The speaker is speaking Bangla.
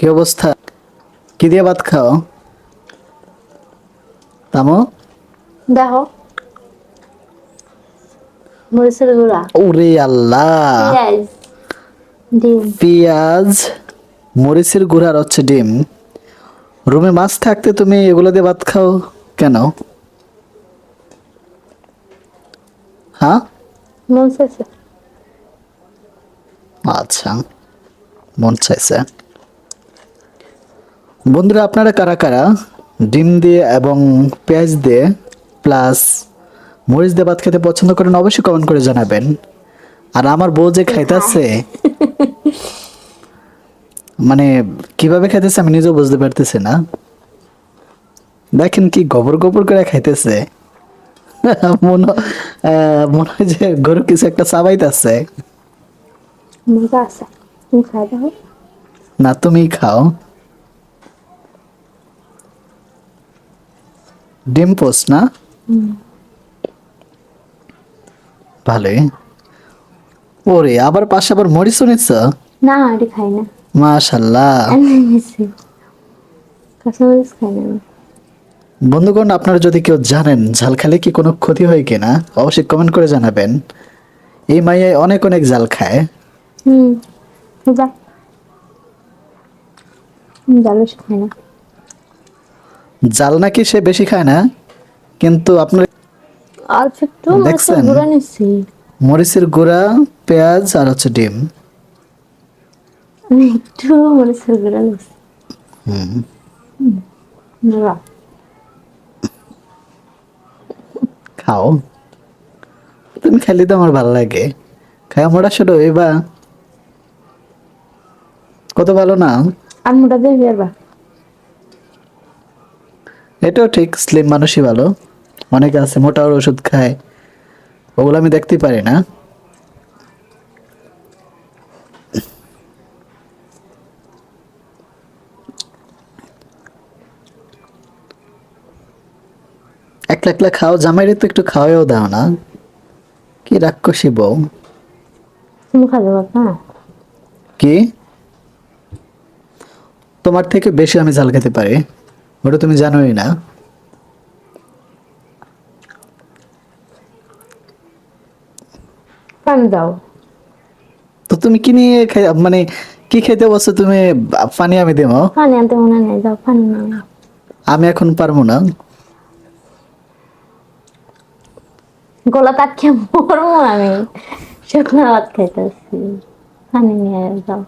কি অবস্থা? কি দিয়ে ভাত খাও তামো? দেখো, মরিচের গুঁড়া, ওরে আল্লাহ! পেঁয়াজ, ডিম। পেঁয়াজ, মরিচের গুঁড়া আর হচ্ছে ডিম। রুমে মাছ থাকতে তুমি এগুলো দিয়ে ভাত খাও কেন? হ্যাঁ, মন চাইছে। আচ্ছা, মন চাইছে। বন্ধুরা, আপনারা কারা কারা ডিম দিয়ে এবং পেঁয়াজ দিয়ে প্লাস মরিচ দিয়ে ভাত খেতে পছন্দ করেন অবশ্যই কমেন্ট করে জানাবেন। আর আমার বউ যে কে খায়? খাইতেছে, মানে কিভাবে খাইতেছে আমি নিজেও বুঝতে পারতেছি না। দেখেন কি গোবর গোবর করে খাইতেছে। মনে মনে হয় যে গরু কিছু একটা চাবাইতেছে। মজা আছে। তুমি খাই দেখো। না, তুমি খাও। ডিম পোস্ট না? ভালোই। ওরে, আবার পাশে আবার মরিচও নিচ্ছ? না, এটি খাই না। মাশাল্লাহ। এমনি নিছি। কাঁচামরিচ খাই না আমি। বন্ধুগণ, আপনারা যদি কেউ জানেন ঝাল খেলে কি কোনো ক্ষতি হয় কিনা অবশ্যই কমেন্ট করে জানাবেন। এই মাইয়ায় অনেক অনেক ঝাল খায়। হুম, যা। জাল বেশি খাই না। জাল নাকি সে বেশি খায় না, কিন্তু আপনারা অল্প একটু মরিচের দেখছেন গুঁড়া নিচ্ছি। মরিচের গুঁড়া, পেঁয়াজ আর হচ্ছে ডিম। আমি একটু মরিচের গুঁড়া নিচ্ছি। না, খাও, তুমি খাইলে তো আমার ভালো লাগে। খায় মোটা শুধু এবার কত ভালো না? আর মোটা দিয়ে বিয়ারবা। এটাও ঠিক, স্লিম মানুষই ভালো। অনেকে আছে মোটার ওষুধ খায়, ওগুলো আমি দেখতে পারি না। একলা একলা খাও, জামাইরে তো একটু খাওয়াও দাও না। কি রাক্ষসী বউ! তুমি খাবে না? কি, তোমার থেকে বেশি আমি ঝাল খেতে পারি, ওটা তুমি জানোই না। পানি দাও। তো তুমি কি নিয়ে মানে কি খেতে বসছো তুমি? পানি আমি দেবো? পানি আনতে মনে নেই, যাও পানি নাও। আমি এখন পারবো না। গলা কাটকে মরবো আমি। শুকনো ভাত খাইতেছি। পানি নিয়ে যাও।